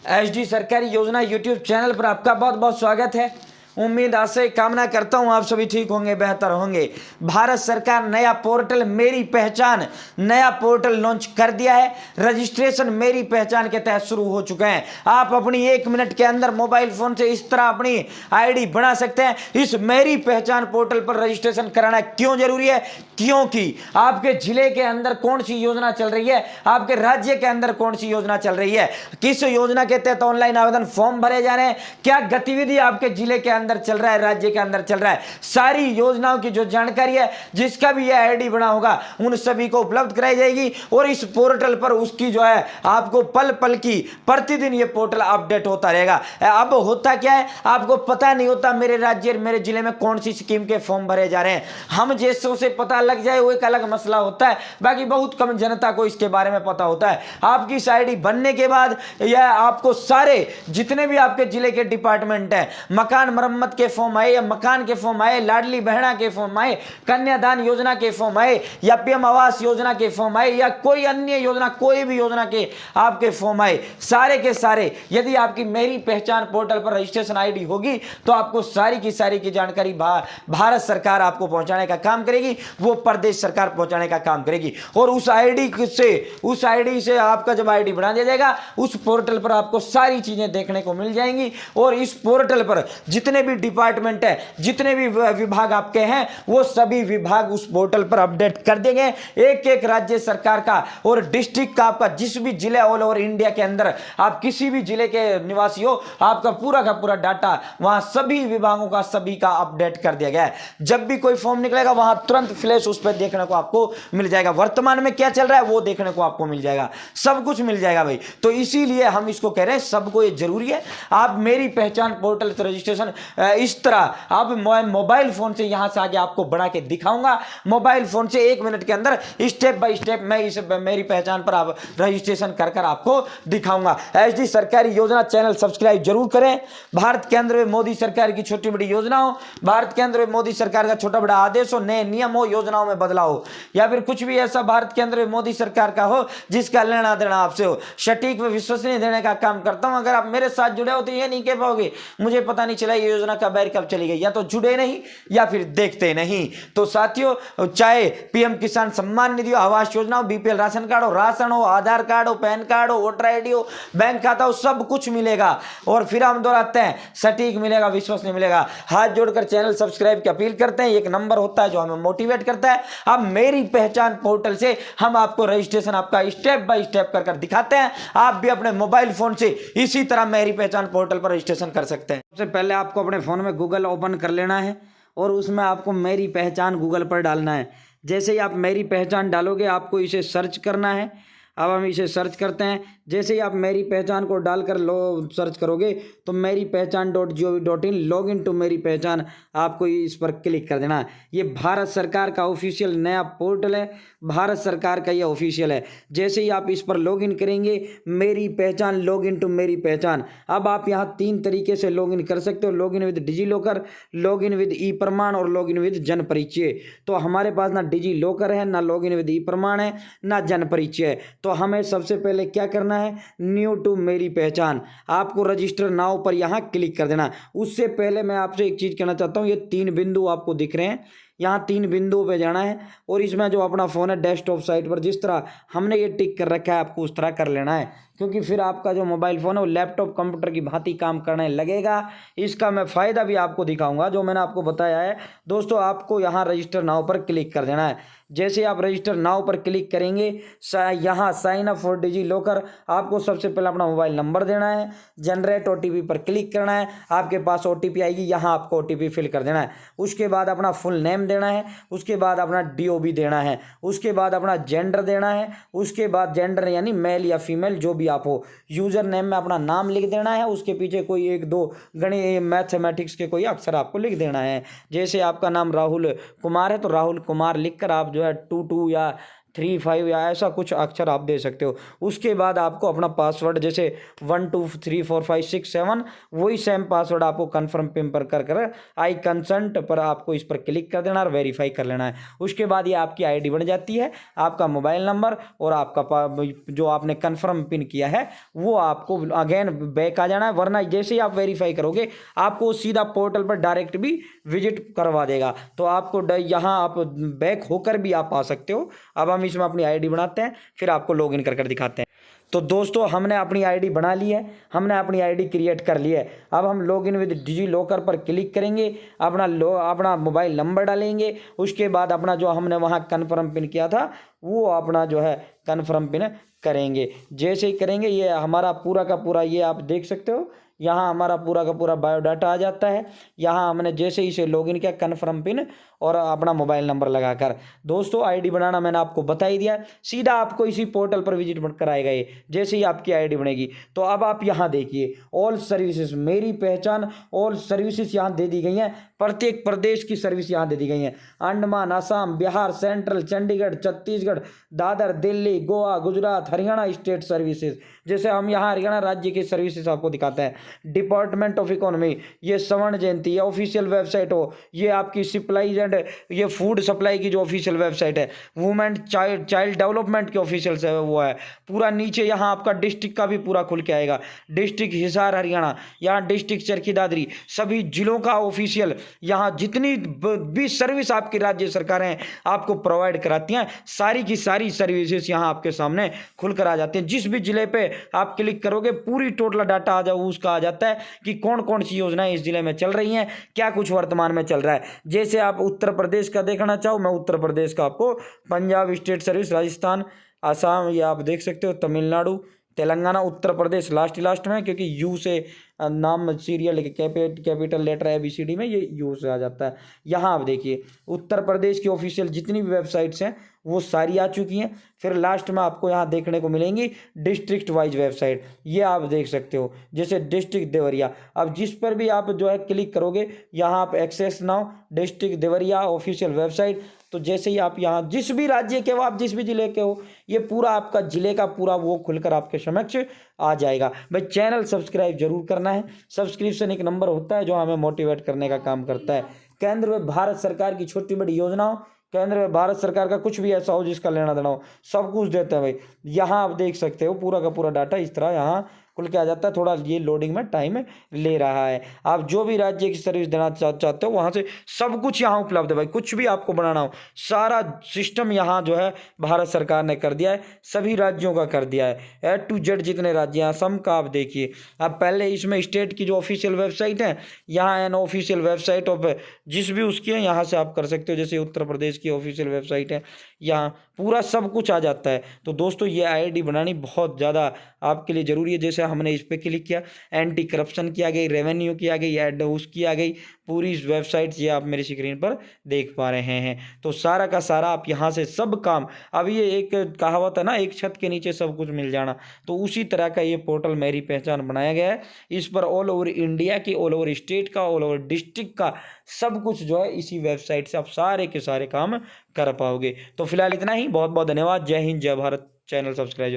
HD सरकारी योजना YouTube channel पर आपका बहुत बहुत स्वागत है। उम्मीद आशा कामना करता हूं आप सभी ठीक होंगे, बेहतर होंगे। भारत सरकार नया पोर्टल मेरी पहचान नया पोर्टल लॉन्च कर दिया है। रजिस्ट्रेशन मेरी पहचान के तहत शुरू हो चुके हैं। आप अपनी 1 मिनट के अंदर मोबाइल फोन से इस तरह अपनी आईडी बना सकते हैं। इस मेरी पहचान पोर्टल पर रजिस्ट्रेशन कराना क्यों जरूरी है? क्योंकि आपके जिले के अंदर कौन सी योजना चल रही है, आपके राज्य के अंदर कौन सी योजना चल रही है, किस योजना के तहत ऑनलाइन आवेदन फॉर्म भरे जा रहे हैं, क्या गतिविधि आपके जिले के अंदर चल रहा है, राज्य के अंदर चल रहा है, सारी योजनाओं की जो जानकारी है, जिसका भी यह आईडी बना होगा, उन सभी को उपलब्ध कराई जाएगी। और इस पोर्टल पर उसकी जो है आपको पल पल की प्रतिदिन ये पोर्टल अपडेट होता रहेगा। अब होता क्या है, आपको पता नहीं होता मेरे राज्य मेरे जिले में कौन सी स्कीम के फॉर्म भरे जा रहे हैं। हम जैसों से पता लग जाए वो एक अलग मसला होता है, बाकी बहुत कम जनता को इसके बारे में पता होता है। आपकी इस आईडी बनने के बाद यह आपको सारे जितने भी आपके जिले के डिपार्टमेंट हैं, मकान मरम्मत के फॉर्म आए या मकान के फॉर्म आए, लाडली बहना के फॉर्म आए, कन्यादान योजना के फॉर्म आए या पीएम आवास योजना के फॉर्म आए या कोई अन्य योजना, कोई भी योजना के आपके फॉर्म आए, सारे के सारे यदि आपकी मेरी पहचान पोर्टल पर रजिस्ट्रेशन आईडी होगी तो आपको सारी की जानकारी भारत सरकार आपको पहुंचाने का काम करेगी, वो प्रदेश सरकार पहुंचाने का काम करेगी। और उस आईडी से आपका जब आईडी बना दिया जाएगा, उस पोर्टल पर आपको सारी चीजें देखने को मिल जाएंगी। और इस पोर्टल पर जितने भी डिपार्टमेंट है, जितने भी विभाग आपके हैं, वो सभी विभाग उस पोर्टल पर अपडेट कर देंगे। एक एक राज्य सरकार का और डिस्ट्रिक्ट का, आपका जिस भी जिले ऑल ओवर इंडिया के अंदर आप किसी भी जिले के निवासी हो, आपका पूरा का पूरा डाटा वहां सभी विभागों का सभी का अपडेट कर दिया गया है। जब भी कोई फॉर्म निकलेगा वहां तुरंत फ्लैश उस पर देखने को आपको मिल जाएगा। वर्तमान में क्या चल रहा है वो देखने को आपको मिल जाएगा, सब कुछ मिल जाएगा भाई। तो इसीलिए हम इसको कह रहे हैं, सबको ये जरूरी है। आप मेरी पहचान पोर्टल से रजिस्ट्रेशन इस तरह आप मोबाइल फोन से यहां से आगे आपको बना के दिखाऊंगा। मोबाइल फोन से 1 मिनट के अंदर स्टेप बाय स्टेप मैं इस मेरी पहचान पर आप रजिस्ट्रेशन कर आपको दिखाऊंगा। एचडी सरकारी योजना चैनल सब्सक्राइब जरूर करें। भारत के अंदर में मोदी सरकार की छोटी बड़ी योजना हो, भारत के अंदर में मोदी सरकार का छोटा बड़ा आदेश हो, नए नियम हो, योजनाओं में बदलाव हो, या फिर कुछ भी ऐसा भारत के अंदर में मोदी सरकार का हो जिसका लेना देना आपसे हो, सटीक व विश्वसनीय देने का काम करता हूं। अगर आप मेरे साथ जुड़े हो तो ये नहीं कह पाओगे मुझे पता नहीं चला ये योजना कब आए कब चली गई, या तो जुड़े नहीं या फिर देखते नहीं। तो साथियों, चाहे पीएम किसान सम्मान निधि हो, आवास योजना हो, बीपीएल राशन कार्ड हो, राशन हो, आधार कार्ड हो, पैन कार्ड हो, वोटर आईडी हो, बैंक खाता हो, सब कुछ मिलेगा। और फिर हम दोहराते हैं, सटीक मिलेगा, विश्वसनीय मिलेगा। हाथ जोड़कर चैनल सब्सक्राइब की अपील करते हैं। एक नंबर होता है जो हमें मोटिवेट करता है। अब मेरी पहचान पोर्टल से हम आपको रजिस्ट्रेशन आपका स्टेप बाय स्टेप कर दिखाते हैं। आप भी अपने मोबाइल फोन से इसी तरह मेरी पहचान पोर्टल पर रजिस्ट्रेशन कर सकते हैं। सबसे पहले आपको अपने फोन में गूगल ओपन कर लेना है और उसमें आपको मेरी पहचान गूगल पर डालना है। जैसे ही आप मेरी पहचान डालोगे आपको इसे सर्च करना है। अब हम इसे सर्च करते हैं। जैसे ही आप मेरी पहचान को डालकर सर्च करोगे तो मेरी पहचान .gov.in लॉग इन टू मेरी पहचान आपको इस पर क्लिक कर देना है। ये भारत सरकार का ऑफिशियल नया पोर्टल है, भारत सरकार का ये ऑफिशियल है। जैसे ही आप इस पर लॉग इन करेंगे, मेरी पहचान लॉग इन टू मेरी पहचान। अब आप यहाँ 3 तरीके से लॉग इन कर सकते हो, log in with DigiLocker, log in with e Pramaan और लॉग इन विद जन परिचय। तो हमारे पास ना डिजी लॉकर है, ना लॉग इन विद ई प्रमाण है, ना जन परिचय है। तो हमें सबसे पहले क्या करना है, न्यू टू मेरी पहचान, आपको रजिस्टर नाउ पर यहां क्लिक कर देना। उससे पहले मैं आपसे एक चीज कहना चाहता हूं, ये 3 बिंदु आपको दिख रहे हैं, यहाँ 3 बिंदुओं पे जाना है और इसमें जो अपना फोन है डेस्कटॉप साइट पर जिस तरह हमने ये टिक कर रखा है आपको उस तरह कर लेना है, क्योंकि फिर आपका जो मोबाइल फ़ोन है वो लैपटॉप कंप्यूटर की भांति काम करने लगेगा। इसका मैं फ़ायदा भी आपको दिखाऊंगा जो मैंने आपको बताया है। दोस्तों, आपको यहाँ रजिस्टर नाउ पर क्लिक कर देना है। जैसे आप रजिस्टर नाउ पर क्लिक करेंगे, यहाँ sign up for DigiLocker, आपको सबसे पहले अपना मोबाइल नंबर देना है, जनरेट ओटीपी पर क्लिक करना है, आपके पास ओटीपी आएगी, यहाँ आपको ओटीपी फिल कर देना है। उसके बाद अपना फुल नेम देना है, उसके बाद अपना डीओबी देना है, उसके बाद अपना जेंडर देना है, उसके बाद जेंडर यानी मेल या फीमेल जो भी आप हो, यूजर नेम में अपना नाम लिख देना है, उसके पीछे कोई 1-2 गणित मैथमेटिक्स के कोई अक्षर आपको लिख देना है। जैसे आपका नाम राहुल कुमार है तो राहुल कुमार लिखकर आप जो है 22 या 35 या ऐसा कुछ अक्षर आप दे सकते हो। उसके बाद आपको अपना पासवर्ड जैसे 1 2 3 4 5 6 7 वही सेम पासवर्ड आपको कन्फर्म पिन पर कर आई कंसेंट पर आपको इस पर क्लिक कर देना और वेरीफाई कर लेना है। उसके बाद ये आपकी आईडी बन जाती है। आपका मोबाइल नंबर और आपका जो आपने कन्फर्म पिन किया है वो आपको अगेन बैक आ जाना है, वरना जैसे ही आप वेरीफाई करोगे आपको सीधा पोर्टल पर डायरेक्ट भी विजिट करवा देगा। तो आपको यहाँ आप बैक होकर भी आप आ सकते हो। अब हम इसमें अपनी आईडी बनाते हैं, फिर आपको लॉगिन कर दिखाते हैं। तो दोस्तों हमने अपनी आईडी बना ली है, हमने अपनी आईडी क्रिएट कर ली है। अब हम लॉगिन विद डिजी लॉकर पर क्लिक करेंगे, अपना मोबाइल नंबर डालेंगे, उसके बाद अपना जो हमने वहाँ कन्फर्म पिन किया था वो अपना जो है कन्फर्म पिन करेंगे। जैसे ही करेंगे ये हमारा पूरा का पूरा, ये आप देख सकते हो यहाँ हमारा पूरा का पूरा बायोडाटा आ जाता है। यहाँ हमने जैसे ही इसे लॉगिन किया कन्फर्म पिन और अपना मोबाइल नंबर लगाकर, दोस्तों आईडी बनाना मैंने आपको बता ही दिया। सीधा आपको इसी पोर्टल पर विजिट कराएगा ये, जैसे ही आपकी आईडी बनेगी। तो अब आप यहाँ देखिए ऑल सर्विसेज, मेरी पहचान, ऑल सर्विसेज यहाँ दे दी गई हैं। प्रत्येक प्रदेश की सर्विस यहाँ दे दी गई हैं। Andaman, Assam, Bihar, central, Chandigarh, Chhattisgarh, Dadar, Delhi, Goa, Gujarat, Haryana state services. जैसे हम यहाँ हरियाणा राज्य की सर्विसेज आपको दिखाते हैं। डिपार्टमेंट ऑफ इकोनॉमी, ये स्वर्ण जयंती, ये ऑफिशियल वेबसाइट हो, ये आपकी सप्लाईज एंड ये फूड सप्लाई की जो ऑफिशियल वेबसाइट है। वुमेन चाइल्ड डेवलपमेंट की ऑफिशियल से वो है। पूरा नीचे यहाँ आपका डिस्ट्रिक्ट का भी पूरा खुल के आएगा। डिस्ट्रिक्ट हिसार हरियाणा, यहाँ डिस्ट्रिक्ट चरखी दादरी, सभी जिलों का ऑफिशियल, यहाँ जितनी भी सर्विस आपकी राज्य सरकारें आपको प्रोवाइड कराती हैं सारी की सारी सर्विसेज यहाँ आपके सामने खुल कर आ जाती हैं। जिस भी जिले पे आप क्लिक करोगे पूरी टोटल डाटा आ जाओ, उसका आ जाता है कि कौन कौन सी योजनाएं इस जिले में चल रही हैं, क्या कुछ वर्तमान में चल रहा है। जैसे आप उत्तर प्रदेश का देखना चाहो, मैं उत्तर प्रदेश का आपको पंजाब स्टेट सर्विस, राजस्थान, आसाम, ये आप देख सकते हो, तमिलनाडु, तेलंगाना, उत्तर प्रदेश लास्ट में, क्योंकि यू से नाम सीरियल कैपिटल लेटर ABCD में ये यू से आ जाता है। यहाँ आप देखिए उत्तर प्रदेश की ऑफिशियल जितनी भी वेबसाइट्स हैं वो सारी आ चुकी हैं। फिर लास्ट में आपको यहाँ देखने को मिलेंगी डिस्ट्रिक्ट वाइज वेबसाइट, ये आप देख सकते हो। जैसे डिस्ट्रिक्ट देवरिया, अब जिस पर भी आप जो है क्लिक करोगे यहाँ आप access now district Deoria official website. तो जैसे ही आप यहाँ जिस भी राज्य के हो, आप जिस भी जिले के हो, ये पूरा आपका जिले का पूरा वो खुलकर आपके समक्ष आ जाएगा। भाई चैनल सब्सक्राइब जरूर करना है। सब्सक्रिप्शन एक नंबर होता है जो हमें मोटिवेट करने का काम करता है। केंद्र में भारत सरकार की छोटी बड़ी योजनाओं, केंद्र में भारत सरकार का कुछ भी ऐसा हो जिसका लेना देना हो, सब कुछ देते हैं भाई। यहाँ आप देख सकते हो पूरा का पूरा डाटा इस तरह यहाँ खुल के आ जाता है। थोड़ा ये लोडिंग में टाइम ले रहा है। आप जो भी राज्य की सर्विस देना चाहते हो वहाँ से सब कुछ यहाँ उपलब्ध है भाई। कुछ भी आपको बनाना हो सारा सिस्टम यहाँ जो है भारत सरकार ने कर दिया है, सभी राज्यों का कर दिया है। A to Z जितने राज्य हैं, असम का आप देखिए। अब पहले इसमें स्टेट की जो ऑफिशियल वेबसाइट है, यहाँ एन ऑफिशियल वेबसाइट ऑफ जिस भी उसकी है यहाँ से आप कर सकते हो। जैसे उत्तर प्रदेश की ऑफिशियल वेबसाइट है, यहाँ पूरा सब कुछ आ जाता है। तो दोस्तों ये आईडी बनानी बहुत ज़्यादा आपके लिए ज़रूरी है। जैसे हमने इस पर क्लिक किया, एंटी करप्शन की आ गई, रेवेन्यू की आ गई, एड उसकी आ गई, पूरी वेबसाइट्स ये आप मेरी स्क्रीन पर देख पा रहे हैं। तो सारा का सारा आप यहाँ से सब काम, अब ये एक कहावत है ना, एक छत के नीचे सब कुछ मिल जाना, तो उसी तरह का ये पोर्टल मेरी पहचान बनाया गया है। इस पर ऑल ओवर इंडिया की, ऑल ओवर स्टेट का, ऑल ओवर डिस्ट्रिक्ट का सब कुछ जो है इसी वेबसाइट से आप सारे के सारे काम कर पाओगे। तो फिलहाल इतना ही। बहुत बहुत धन्यवाद। जय हिंद, जय भारत। Channel subscribe